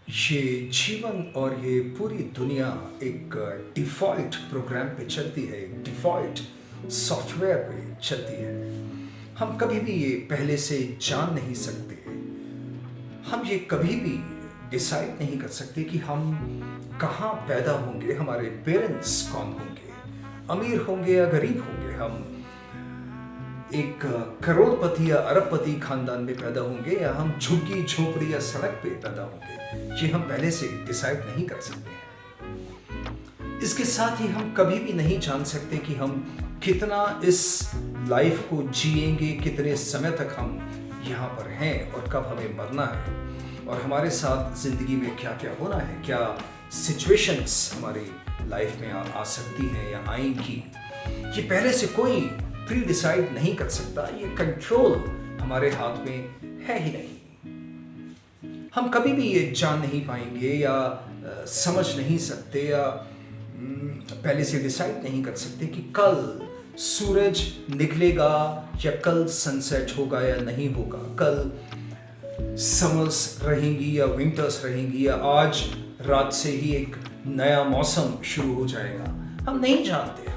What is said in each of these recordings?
ये जीवन और ये पूरी दुनिया एक डिफ़ॉल्ट प्रोग्राम पे चलती है, एक डिफ़ॉल्ट सॉफ्टवेयर पे चलती है। हम कभी भी ये पहले से जान नहीं सकते, हम ये कभी भी डिसाइड नहीं कर सकते कि हम कहाँ पैदा होंगे, हमारे पेरेंट्स कौन होंगे, अमीर होंगे या गरीब होंगे, हम एक करोड़पति या अरबपति खानदान में पैदा होंगे या हम झुग्गी झोपड़ी या सड़क पे पैदा होंगे। ये हम पहले से डिसाइड नहीं कर सकते हैं। इसके साथ ही हम कभी भी नहीं जान सकते कि हम कितना इस लाइफ को जिएंगे, कितने समय तक हम यहाँ पर हैं और कब हमें मरना है और हमारे साथ जिंदगी में क्या क्या होना है, क्या सिचुएशंस हमारी लाइफ में आ सकती हैं या आएंगी। ये पहले से कोई प्री डिसाइड नहीं कर सकता, ये कंट्रोल हमारे हाथ में है ही नहीं। हम कभी भी ये जान नहीं पाएंगे या समझ नहीं सकते या पहले से डिसाइड नहीं कर सकते कि कल सूरज निकलेगा या कल सनसेट होगा या नहीं होगा, कल समर्स रहेंगी या विंटर्स रहेंगी या आज रात से ही एक नया मौसम शुरू हो जाएगा। हम नहीं जानते।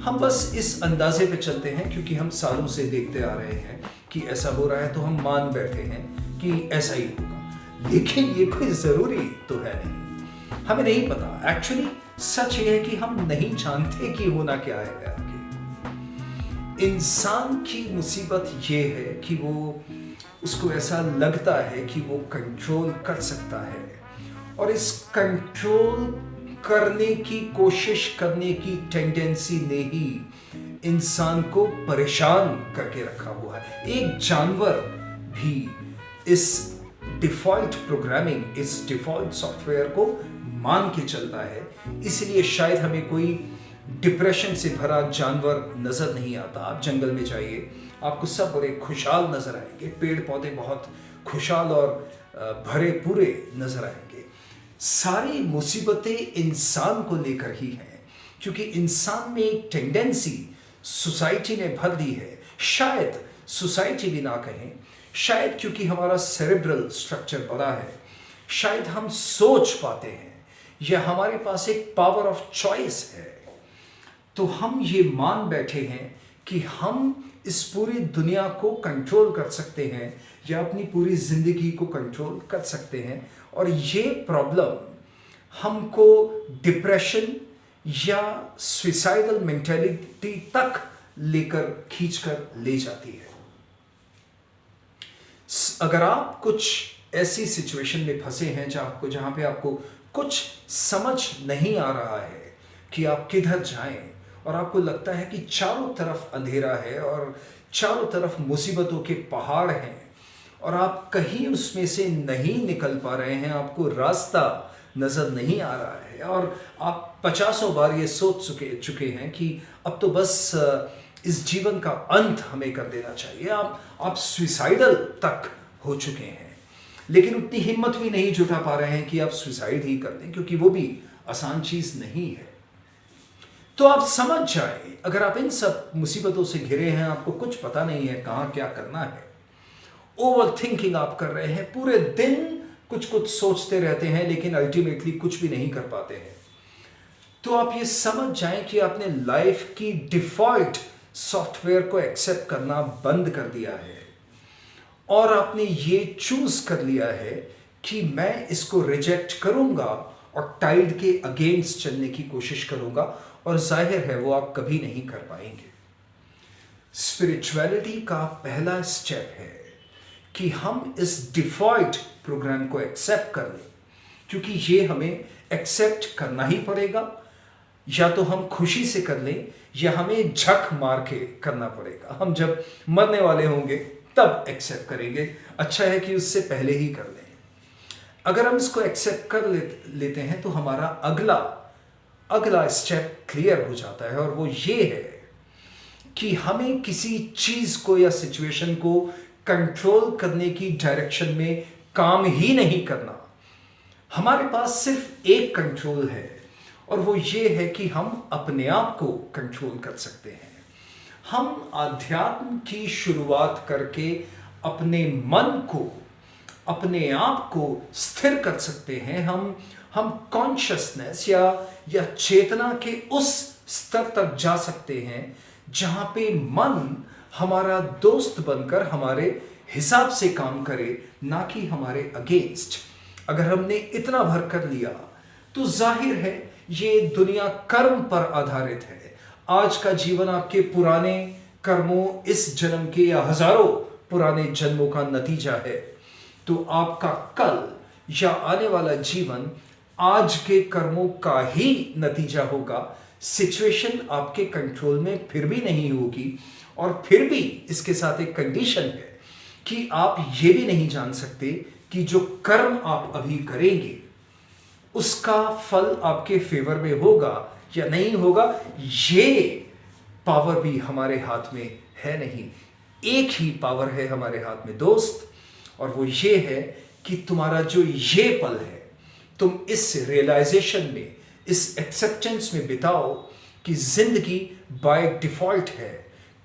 हम बस इस अंदाजे पे चलते हैं क्योंकि हम सालों से देखते आ रहे हैं कि ऐसा हो रहा है, तो हम मान बैठे हैं कि ऐसा ही होगा। लेकिन ये कोई ज़रूरी तो है नहीं, हमें नहीं पता। एक्चुअली सच ये है कि हम नहीं जानते कि होना क्या है आगे। इंसान की मुसीबत ये है कि वो उसको ऐसा लगता है कि वो कंट्रोल कर सकता है और इस कंट्रोल करने की कोशिश करने की टेंडेंसी ने ही इंसान को परेशान करके रखा हुआ है। एक जानवर भी इस डिफ़ॉल्ट प्रोग्रामिंग, इस डिफ़ॉल्ट सॉफ्टवेयर को मान के चलता है। इसलिए शायद हमें कोई डिप्रेशन से भरा जानवर नज़र नहीं आता। आप जंगल में जाइए, आपको सब बड़े खुशहाल नज़र आएंगे, पेड़ पौधे बहुत खुशहाल और भरे पूरे नज़र आएंगे। सारी मुसीबतें इंसान को लेकर ही हैं, क्योंकि इंसान में एक टेंडेंसी सोसाइटी ने भर दी है। शायद सोसाइटी भी ना कहें, शायद क्योंकि हमारा सेरेब्रल स्ट्रक्चर बड़ा है, शायद हम सोच पाते हैं या हमारे पास एक पावर ऑफ चॉइस है, तो हम ये मान बैठे हैं कि हम इस पूरी दुनिया को कंट्रोल कर सकते हैं या अपनी पूरी जिंदगी को कंट्रोल कर सकते हैं। और ये प्रॉब्लम हमको डिप्रेशन या सुसाइडल मेंटालिटी तक लेकर खींचकर ले जाती है। अगर आप कुछ ऐसी सिचुएशन में फंसे हैं जहां पे आपको कुछ समझ नहीं आ रहा है कि आप किधर जाएं और आपको लगता है कि चारों तरफ अंधेरा है और चारों तरफ मुसीबतों के पहाड़ हैं और आप कहीं उसमें से नहीं निकल पा रहे हैं, आपको रास्ता नज़र नहीं आ रहा है और आप 50 बार ये सोच चुके हैं कि अब तो बस इस जीवन का अंत हमें कर देना चाहिए। आप सुसाइडल तक हो चुके हैं, लेकिन उतनी हिम्मत भी नहीं जुटा पा रहे हैं कि आप सुसाइड ही कर दें, क्योंकि वो भी आसान चीज़ नहीं है। तो आप समझ जाए, अगर आप इन सब मुसीबतों से घिरे हैं, आपको कुछ पता नहीं है कहाँ क्या करना है, ओवर थिंकिंग आप कर रहे हैं, पूरे दिन कुछ कुछ सोचते रहते हैं लेकिन अल्टीमेटली कुछ भी नहीं कर पाते हैं, तो आप ये समझ जाएं कि आपने लाइफ की डिफ़ॉल्ट सॉफ्टवेयर को एक्सेप्ट करना बंद कर दिया है और आपने ये चूज कर लिया है कि मैं इसको रिजेक्ट करूंगा और टाइड के अगेंस्ट चलने की कोशिश करूंगा, और जाहिर है वो आप कभी नहीं कर पाएंगे। स्पिरिचुअलिटी का पहला स्टेप है कि हम इस डिफ़ॉल्ट प्रोग्राम को एक्सेप्ट कर लें, क्योंकि ये हमें एक्सेप्ट करना ही पड़ेगा। या तो हम खुशी से कर लें या हमें झक मार के करना पड़ेगा। हम जब मरने वाले होंगे तब एक्सेप्ट करेंगे, अच्छा है कि उससे पहले ही कर लें। अगर हम इसको एक्सेप्ट कर लेते हैं तो हमारा अगला स्टेप क्लियर हो जाता है, और वो ये है कि हमें किसी चीज़ को या सिचुएशन को कंट्रोल करने की डायरेक्शन में काम ही नहीं करना। हमारे पास सिर्फ एक कंट्रोल है, और वो ये है कि हम अपने आप को कंट्रोल कर सकते हैं। हम आध्यात्म की शुरुआत करके अपने मन को अपने आप को स्थिर कर सकते हैं। हम कॉन्शियसनेस या चेतना के उस स्तर तक जा सकते हैं जहां पे मन हमारा दोस्त बनकर हमारे हिसाब से काम करे, ना कि हमारे अगेंस्ट। अगर हमने इतना भर कर लिया तो जाहिर है ये दुनिया कर्म पर आधारित है। आज का जीवन आपके पुराने कर्मों, इस जन्म के या हजारों पुराने जन्मों का नतीजा है। तो आपका कल या आने वाला जीवन आज के कर्मों का ही नतीजा होगा। सिचुएशन आपके कंट्रोल में फिर भी नहीं होगी, और फिर भी इसके साथ एक कंडीशन है कि आप ये भी नहीं जान सकते कि जो कर्म आप अभी करेंगे उसका फल आपके फेवर में होगा या नहीं होगा। ये पावर भी हमारे हाथ में है नहीं। एक ही पावर है हमारे हाथ में दोस्त, और वो ये है कि तुम्हारा जो ये पल है तुम इस रियलाइजेशन में, इस एक्सेप्टेंस में बिताओ कि जिंदगी बाय डिफॉल्ट है।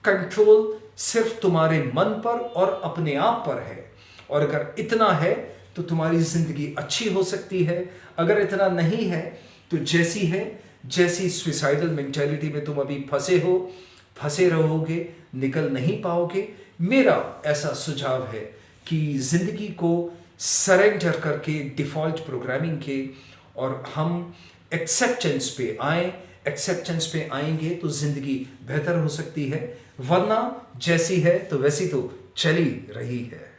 कंट्रोल सिर्फ तुम्हारे मन पर और अपने आप पर है, और अगर इतना है तो तुम्हारी जिंदगी अच्छी हो सकती है। अगर इतना नहीं है तो जैसी सुसाइडल मेंटालिटी में तुम अभी फंसे रहोगे, निकल नहीं पाओगे। मेरा ऐसा सुझाव है कि जिंदगी को सरेंडर करके डिफॉल्ट प्रोग्रामिंग के, और हम एक्सेप्टेंस पे आएंगे तो जिंदगी बेहतर हो सकती है। वरना जैसी है तो वैसी तो चली रही है।